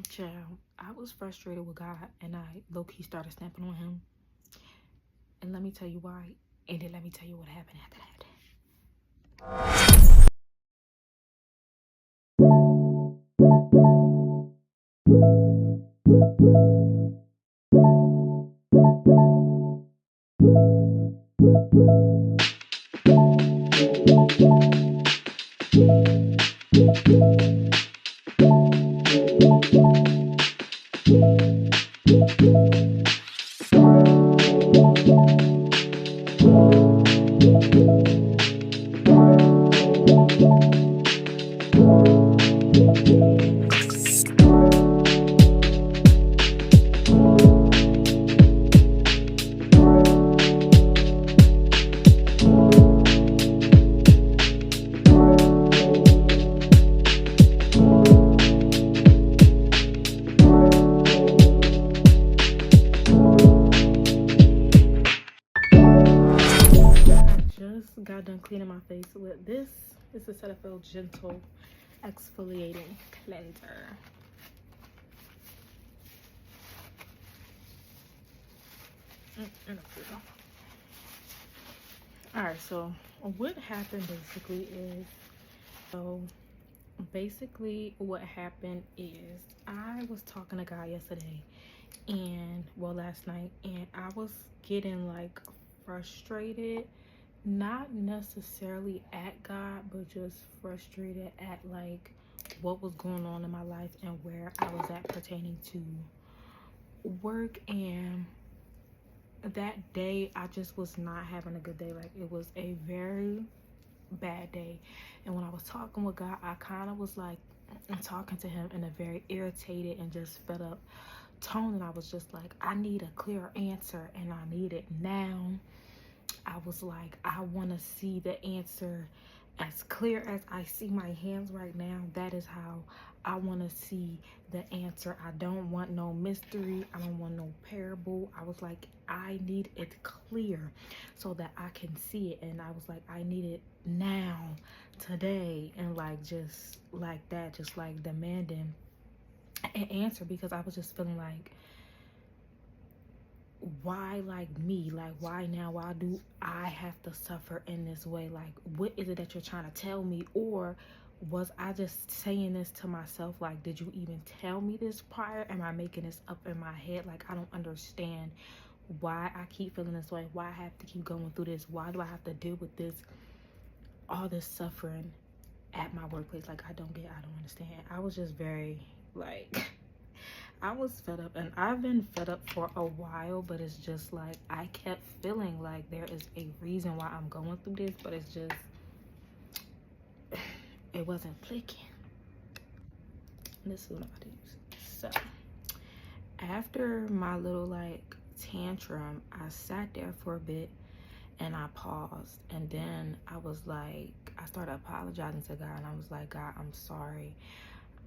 Child, I was frustrated with God and I low-key started snapping on him. And let me tell you why. And then let me tell you what happened after that. I just got done cleaning my face with this. It's a Cetaphil Gentle Exfoliating Cleanser. Alright, so what happened basically what happened is I was talking to God yesterday and last night, and I was getting like frustrated, not necessarily at God, but just frustrated at like what was going on in my life and where I was at pertaining to work. And that day I just was not having a good day. Like, it was a very bad day. And when I was talking with God, I kind of was like talking to him in a very irritated and just fed up tone. And I was just like, I need a clear answer and I need it now. I was like, I want to see the answer as clear as I see my hands right now. That is how I want to see the answer. I don't want no mystery. I don't want no parable. I was like, I need it clear so that I can see it. And I was like, I need it now, today. And like, just like that, just like demanding an answer, because I was just feeling like, why like me? Like, why now? Why do I have to suffer in this way? Like, what is it that you're trying to tell me? Or was I just saying this to myself? Like, did you even tell me this prior? Am I making this up in my head? Like, I don't understand why I keep feeling this way, why I have to keep going through this, why do I have to deal with this, all this suffering at my workplace. Like, I don't understand. I was just very like I was fed up, and I've been fed up for a while, but it's just like I kept feeling like there is a reason why I'm going through this, but it's just, it wasn't clicking. This is what I'm about to use. So after my little like tantrum, I sat there for a bit and I paused, and then I was like, I started apologizing to God, and I was like, God, I'm sorry.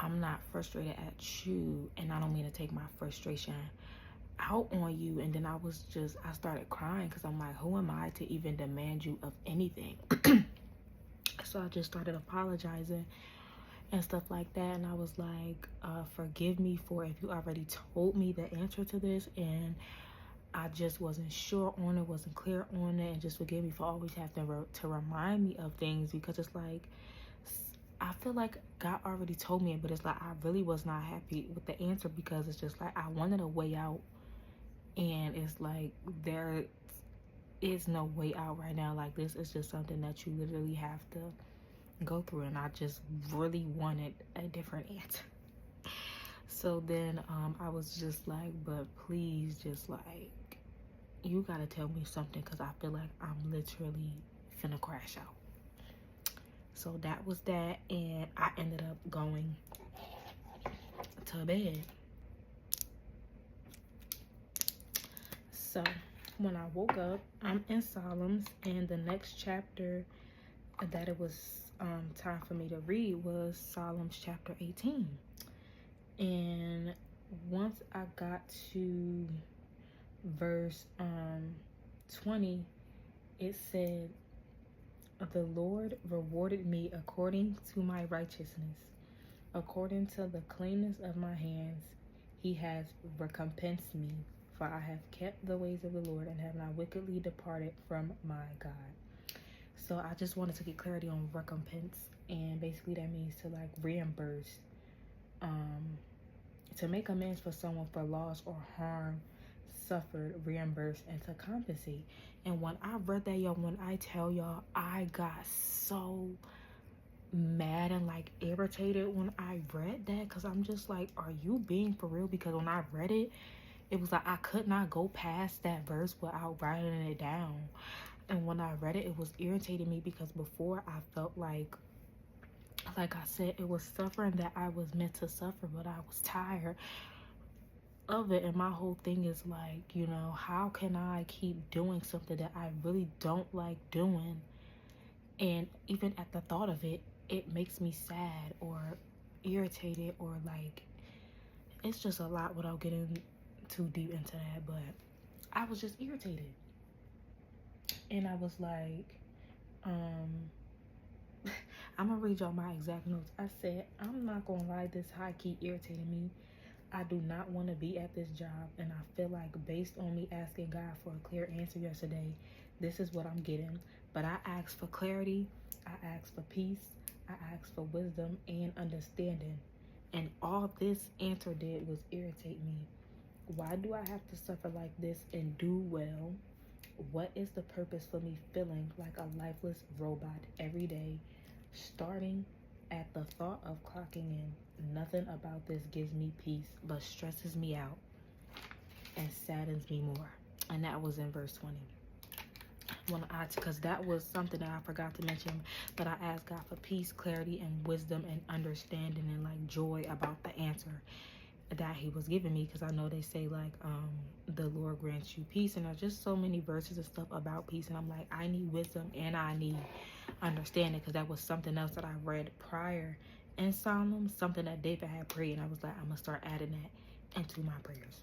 I'm not frustrated at you, and I don't mean to take my frustration out on you. And then I started crying, because I'm like, who am I to even demand you of anything? So I just started apologizing and stuff like that. And I was like, forgive me for if you already told me the answer to this and I just wasn't sure on it, wasn't clear on it, and just forgive me for always having to remind me of things, because it's like, I feel like God already told me it, but it's like I really was not happy with the answer, because it's just like I wanted a way out, and it's like there is no way out right now. Like, this is just something that you literally have to go through, and I just really wanted a different answer. So then I was just like, but please, just like, you gotta tell me something, because I feel like I'm literally finna crash out. So that was that, and I ended up going to bed. So when I woke up, I'm in Psalms, and the next chapter that it was time for me to read was Psalms chapter 18. And once I got to verse 20, it said, the Lord rewarded me according to my righteousness, According to the cleanness of my hands, he has recompensed me, for I have kept the ways of the Lord and have not wickedly departed from my God. So I just wanted to get clarity on recompense, and basically that means to like reimburse, to make amends for someone for loss or harm suffered, reimburse, and to compensate. And when I read that, y'all, when I tell y'all, I got so mad and like irritated when I read that, because I'm just like, are you being for real? Because when I read it, it was like I could not go past that verse without writing it down. And when I read it, it was irritating me because before I felt like I said, it was suffering that I was meant to suffer, but I was tired of it. And my whole thing is like, you know, how can I keep doing something that I really don't like doing? And even at the thought of it, it makes me sad or irritated, or like, it's just a lot without getting too deep into that. But I was just irritated. And I was like, I'm gonna read y'all my exact notes. I said, I'm not gonna lie, this high key irritating me. I do not want to be at this job, and I feel like based on me asking God for a clear answer yesterday, this is what I'm getting. But I asked for clarity, I asked for peace, I asked for wisdom and understanding, and all this answer did was irritate me. Why do I have to suffer like this and do well? What is the purpose for me feeling like a lifeless robot every day, starting at the thought of clocking in? Nothing about this gives me peace, but stresses me out and saddens me more. And that was in verse 20. Because that was something that I forgot to mention, but I asked God for peace, clarity, and wisdom and understanding and like joy about the answer that he was giving me. Because I know they say like the Lord grants you peace, and there's just so many verses and stuff about peace, and I'm like, I need wisdom and I need understanding, because that was something else that I read prior in Psalms, something that David had prayed, and I was like, I'm gonna start adding that into my prayers.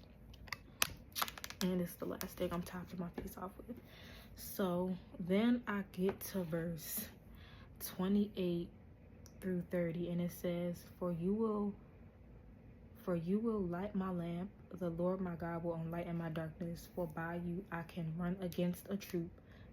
And it's the last thing I'm topping my face off with. So then I get to verse 28 through 30, and it says, For you will light my lamp, the Lord my God will enlighten my darkness. For by you I can run against a troop,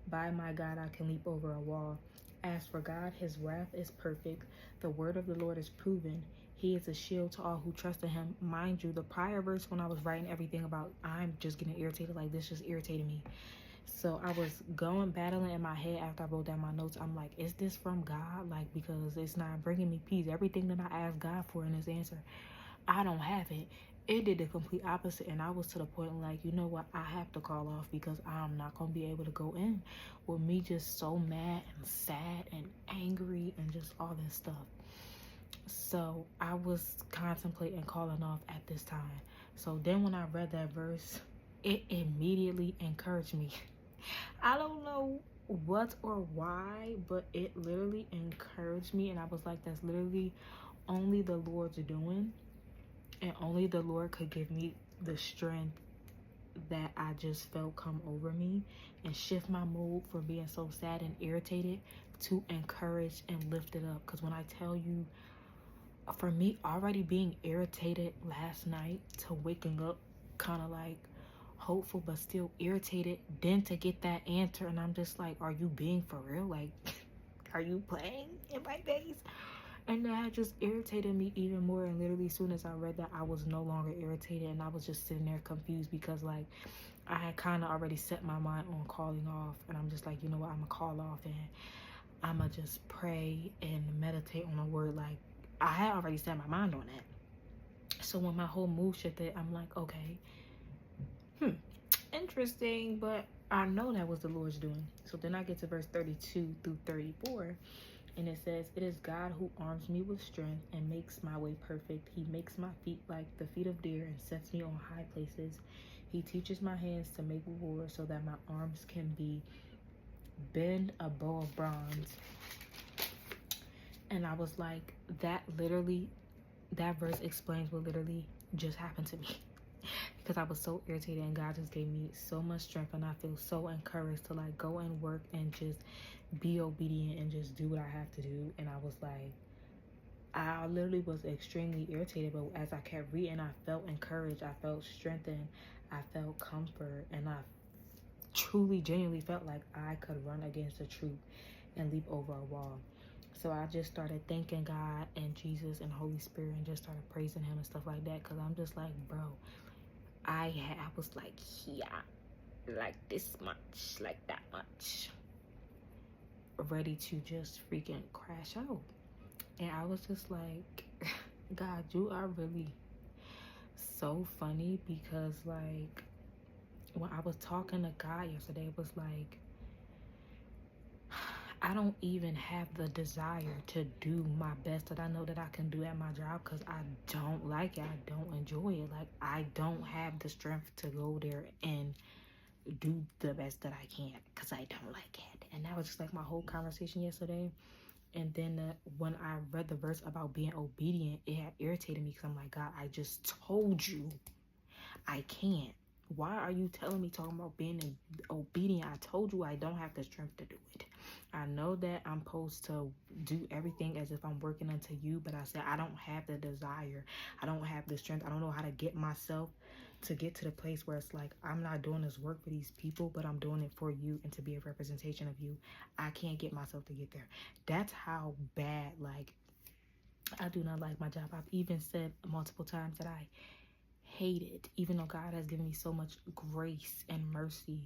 by my God I can leap over a wall. As for God, his wrath is perfect, the word of the Lord is proven. He is a shield to all who trust in him. Mind you, the prior verse, when I was writing everything about I'm just getting irritated, like this just irritated me. So I was battling in my head after I wrote down my notes. I'm like, is this from God? Like, because it's not bringing me peace. Everything that I asked God for in his answer, I don't have it. It did the complete opposite, and I was to the point like, you know what, I have to call off, because I'm not going to be able to go in with me just so mad and sad and angry and just all this stuff. So I was contemplating calling off at this time. So then when I read that verse, it immediately encouraged me. I don't know what or why, but it literally encouraged me, and I was like, that's literally only the Lord's doing, and only the Lord could give me the strength that I just felt come over me and shift my mood from being so sad and irritated to encourage and lift it up. Because when I tell you, for me, already being irritated last night to waking up kind of like hopeful but still irritated, then to get that answer, and I'm just like, are you being for real? Like, are you playing in my face? And that just irritated me even more. And literally as soon as I read that, I was no longer irritated, and I was just sitting there confused, because like I had kind of already set my mind on calling off, and I'm just like, you know what, I'm gonna call off and I'm gonna just pray and meditate on the word. Like, I had already set my mind on that. So when my whole mood shifted, I'm like, okay, interesting, but I know that was the Lord's doing. So then I get to verse 32 through 34, and it says, it is God who arms me with strength and makes my way perfect. He makes my feet like the feet of deer and sets me on high places. He teaches my hands to make war so that my arms can bend a bow of bronze. And I was like, that verse explains what literally just happened to me. Because I was so irritated, and God just gave me so much strength, and I feel so encouraged to like go and work and just be obedient and just do what I have to do. And I was like, I literally was extremely irritated, but as I kept reading, I felt encouraged, I felt strengthened, I felt comfort, and I truly, genuinely felt like I could run against the truth and leap over a wall. So I just started thanking God and Jesus and Holy Spirit and just started praising him and stuff like that, because I'm just like, bro, I was like, yeah, like this much, like that much, ready to just freaking crash out. And I was just like, God, you are really so funny, because like when I was talking to God yesterday, it was like, I don't even have the desire to do my best that I know that I can do at my job, because I don't like it. I don't enjoy it. Like, I don't have the strength to go there and do the best that I can, because I don't like it. And that was just like my whole conversation yesterday. And then when I read the verse about being obedient, it had irritated me, because I'm like, God, I just told you I can't. Why are you telling me talking about being obedient? I told you I don't have the strength to do it. I know that I'm supposed to do everything as if I'm working unto you, but I said I don't have the desire. I don't have the strength. I don't know how to get myself to get to the place where it's like, I'm not doing this work for these people, but I'm doing it for you and to be a representation of you. I can't get myself to get there. That's how bad, like, I do not like my job. I've even said multiple times that I hate it, even though God has given me so much grace and mercy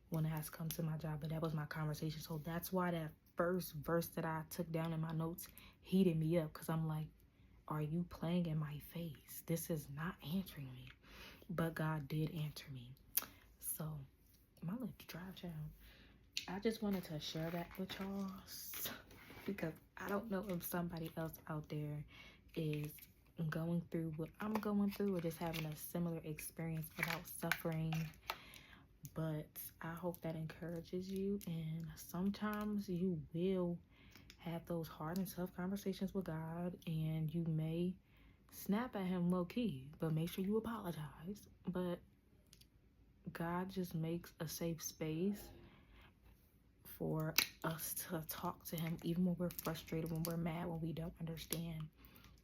when it has come to my job. But that was my conversation. So that's why that first verse that I took down in my notes heated me up, because I'm like, are you playing in my face? This is not answering me. But God did answer me. So my little drive child, I just wanted to share that with y'all, because I don't know if somebody else out there is going through what I'm going through, or just having a similar experience about suffering. But I hope that encourages you, and sometimes you will have those hard and tough conversations with God, and you may snap at him low-key, but make sure you apologize. But God just makes a safe space for us to talk to him, even when we're frustrated, when we're mad, when we don't understand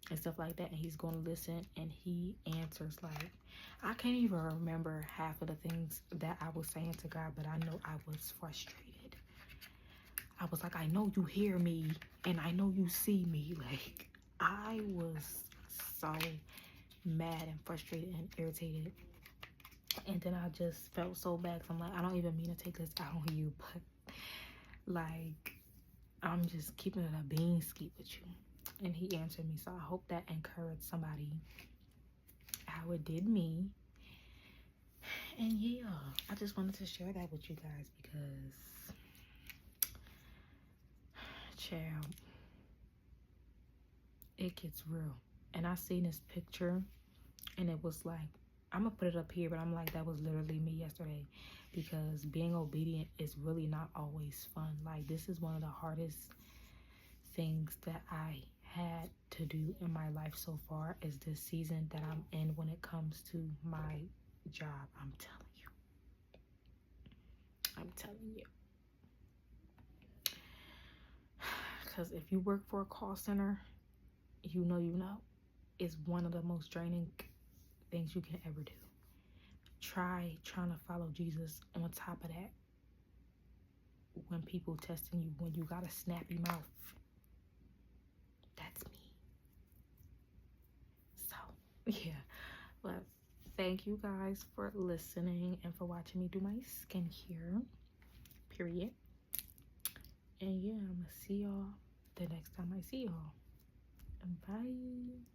and stuff like that. And he's going to listen, and he answers. Like, I can't even remember half of the things that I was saying to God, but I know I was frustrated. I was like, I know you hear me and I know you see me. Like, I was so mad and frustrated and irritated. And then I just felt so bad. I'm like, I don't even mean to take this out on you, but like, I'm just keeping it a bean skeet with you. And he answered me. So I hope that encouraged somebody how it did me. And yeah, I just wanted to share that with you guys, because child, it gets real. And I seen this picture, and it was like, I'm gonna put it up here, but I'm like, that was literally me yesterday, because being obedient is really not always fun. Like, this is one of the hardest things that I had to do in my life so far, is this season that I'm in when it comes to my job. I'm telling you. Because if you work for a call center, you know, it's one of the most draining things you can ever do. Trying to follow Jesus on top of that, when people testing you, when you got a snappy mouth. That's me. So yeah, but thank you guys for listening and for watching me do my skincare, period. And yeah, I'm gonna see y'all the next time I see y'all. Bye.